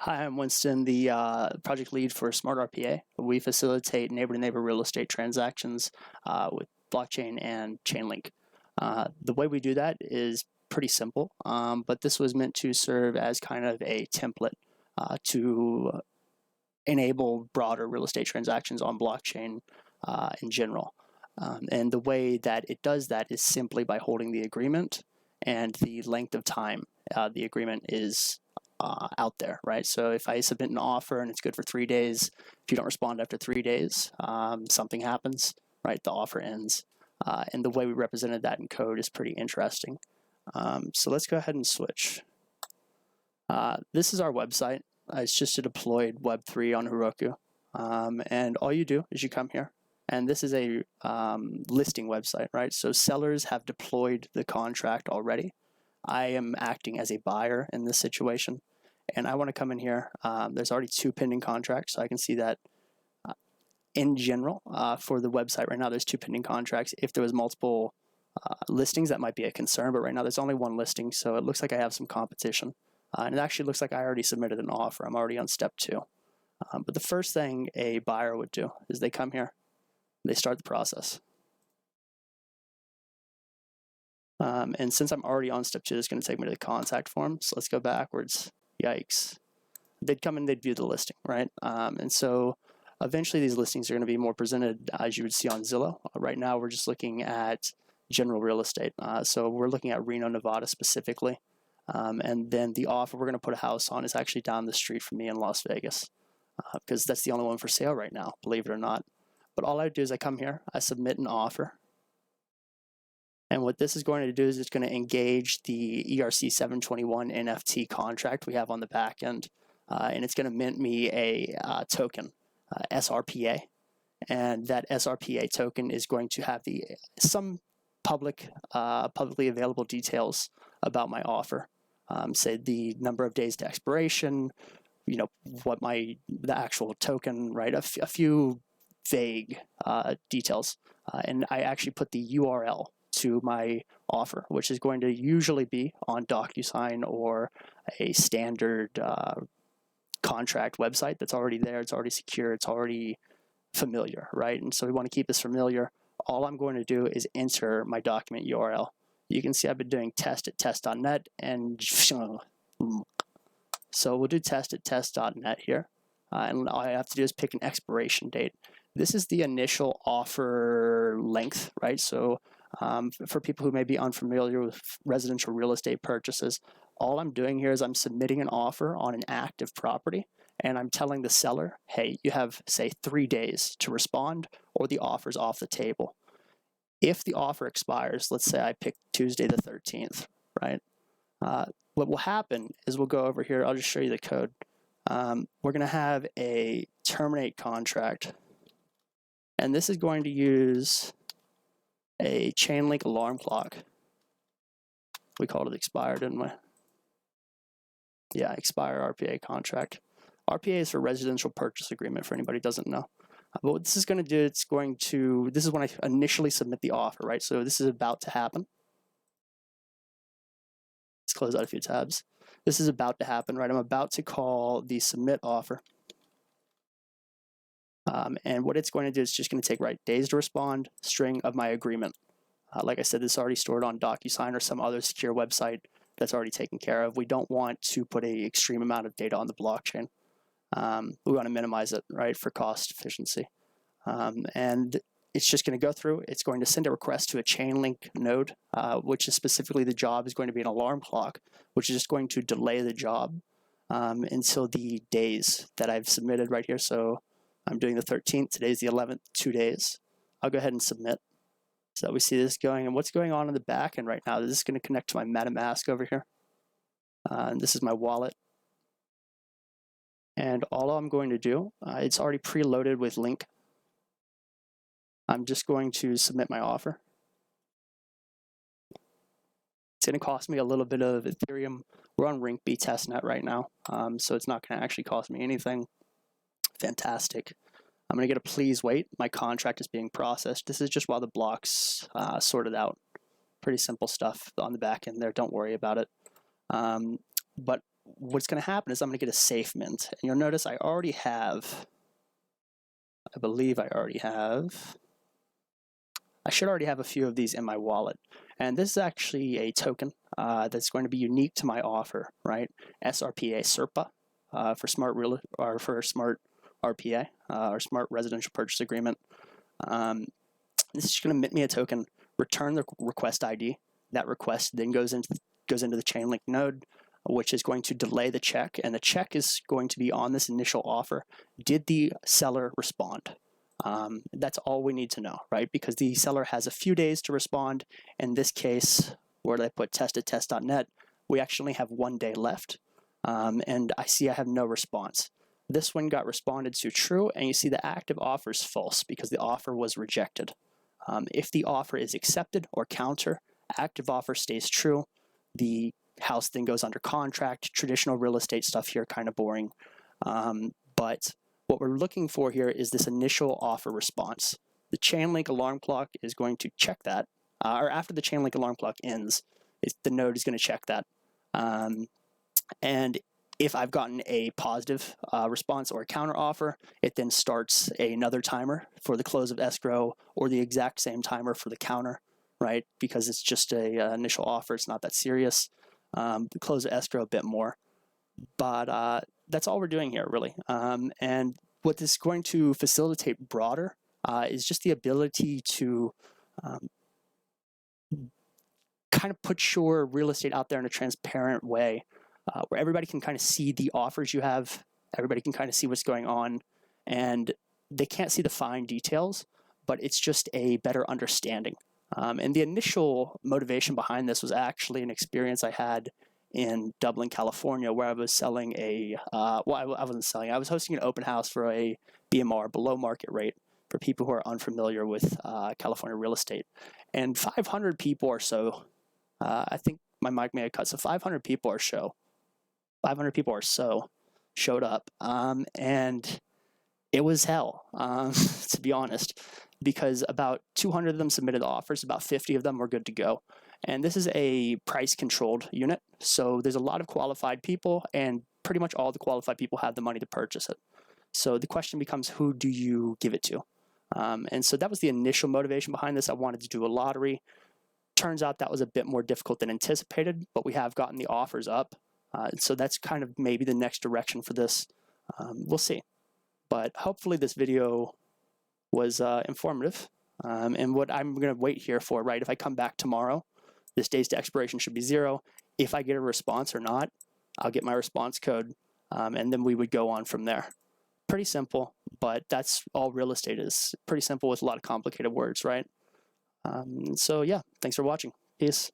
Hi, I'm Winston, the project lead for SmartRPA. We facilitate neighbor-to-neighbor real estate transactions with blockchain and Chainlink. The way we do that is pretty simple, but this was meant to serve as kind of a template to enable broader real estate transactions on blockchain in general. And the way that it does that is simply by holding the agreement and the length of time the agreement is out there, right? So if I submit an offer and it's good for 3 days, if you don't respond after 3 days, something happens, right? The offer ends. And the way we represented that in code is pretty interesting. So let's go ahead and switch. This is our website. It's just a deployed Web3 on Heroku. And all you do is you come here. And this is a listing website, right? So sellers have deployed the contract already. I am acting as a buyer in this situation. And I want to come in here. There's already 2 pending contracts, so I can see that in general for the website right now, there's 2 pending contracts. If there was multiple listings, that might be a concern, but right now there's only 1 listing, so it looks like I have some competition. And it actually looks like I already submitted an offer. I'm already on step 2. But the first thing a buyer would do is they come here, they start the process. And since I'm already on step 2, it's going to take me to the contact form. So let's go backwards. Yikes. They'd come in, they'd view the listing, right? And so eventually these listings are going to be more presented as you would see on Zillow. Right now we're just looking at general real estate. So we're looking at Reno, Nevada specifically. And then the offer we're going to put a house on is actually down the street from me in Las Vegas because that's the only one for sale right now, believe it or not. But all I do is I come here, I submit an offer. And what this is going to do is it's going to engage the ERC 721 NFT contract we have on the back end. And it's going to mint me a token, SRPA. And that SRPA token is going to have some publicly available details about my offer. Say the number of days to expiration, what the actual token, right? A few vague details. And I actually put the URL to my offer, which is going to usually be on DocuSign or a standard contract website that's already there, it's already secure, it's already familiar, right? And so we want to keep this familiar. All I'm going to do is enter my document URL. You can see I've been doing test at test.net and so we'll do test at test.net here. And all I have to do is pick an expiration date. This is the initial offer length, right? So for people who may be unfamiliar with residential real estate purchases, all I'm doing here is I'm submitting an offer on an active property, and I'm telling the seller, hey, you have, say, 3 days to respond, or the offer's off the table. If the offer expires, let's say I pick Tuesday the 13th, right? What will happen is we'll go over here. I'll just show you the code. We're going to have a terminate contract, and this is going to use a Chainlink alarm clock. We called it expire, didn't we? Yeah, expire RPA contract. RPA is for residential purchase agreement for anybody who doesn't know. But what this is going to do, this is when I initially submit the offer, right? So this is about to happen. Let's close out a few tabs. This is about to happen, right? I'm about to call the submit offer. And what it's going to do is just going to take days to respond, string of my agreement. Like I said, this is already stored on DocuSign or some other secure website that's already taken care of. We don't want to put an extreme amount of data on the blockchain. We want to minimize it, right, for cost efficiency. And it's just going to go through. It's going to send a request to a Chainlink node, which is specifically the job is going to be an alarm clock, which is just going to delay the job until the days that I've submitted right here. So I'm doing the 13th. Today's the 11th, 2 days. I'll go ahead and submit. So we see this going, and what's going on in the back end right now? This is going to connect to my MetaMask over here. And this is my wallet. And all I'm going to do, it's already preloaded with link. I'm just going to submit my offer. It's going to cost me a little bit of Ethereum. We're on RinkB testnet right now, so it's not going to actually cost me anything. Fantastic. I'm going to get a please wait. My contract is being processed. This is just while the blocks sorted out. Pretty simple stuff on the back end there. Don't worry about it. But what's going to happen is I'm going to get a safe mint. And you'll notice I should already have a few of these in my wallet. And this is actually a token that's going to be unique to my offer, right? SRPA, for SmartRPA, or Smart Residential Purchase Agreement. This is going to mint me a token, return the request ID. That request then goes into the Chainlink node, which is going to delay the check, and the check is going to be on this initial offer. Did the seller respond? That's all we need to know, right? Because the seller has a few days to respond. In this case, where did I put test@test.net? We actually have 1 day left, and I see I have no response. This one got responded to true, and you see the active offer is false because the offer was rejected. If the offer is accepted or counter, active offer stays true. The house then goes under contract. Traditional real estate stuff here, kind of boring. But what we're looking for here is this initial offer response. The Chainlink alarm clock is going to check that, or after the Chainlink alarm clock ends, the node is going to check that. And if I've gotten a positive response or a counter offer, it then starts another timer for the close of escrow, or the exact same timer for the counter, right? Because it's just a initial offer, it's not that serious. The close of escrow a bit more, but that's all we're doing here, really. And what this is going to facilitate broader is just the ability to kind of put your real estate out there in a transparent way, where everybody can kind of see the offers you have, everybody can kind of see what's going on, and they can't see the fine details, but it's just a better understanding. And the initial motivation behind this was actually an experience I had in Dublin, California, where I was selling I wasn't selling, I was hosting an open house for a BMR, below market rate, for people who are unfamiliar with California real estate. And 500 people or so, I think my mic may have cut, so 500 people or so showed up, and it was hell, to be honest, because about 200 of them submitted offers, about 50 of them were good to go. And this is a price-controlled unit, so there's a lot of qualified people, and pretty much all the qualified people have the money to purchase it. So the question becomes, who do you give it to? And so that was the initial motivation behind this. I wanted to do a lottery. Turns out that was a bit more difficult than anticipated, but we have gotten the offers up. So that's kind of maybe the next direction for this. We'll see. But hopefully this video was informative. And what I'm going to wait here for, right, if I come back tomorrow, this days to expiration should be 0. If I get a response or not, I'll get my response code, and then we would go on from there. Pretty simple, but that's all real estate is. Pretty simple with a lot of complicated words, right? So yeah, thanks for watching. Peace.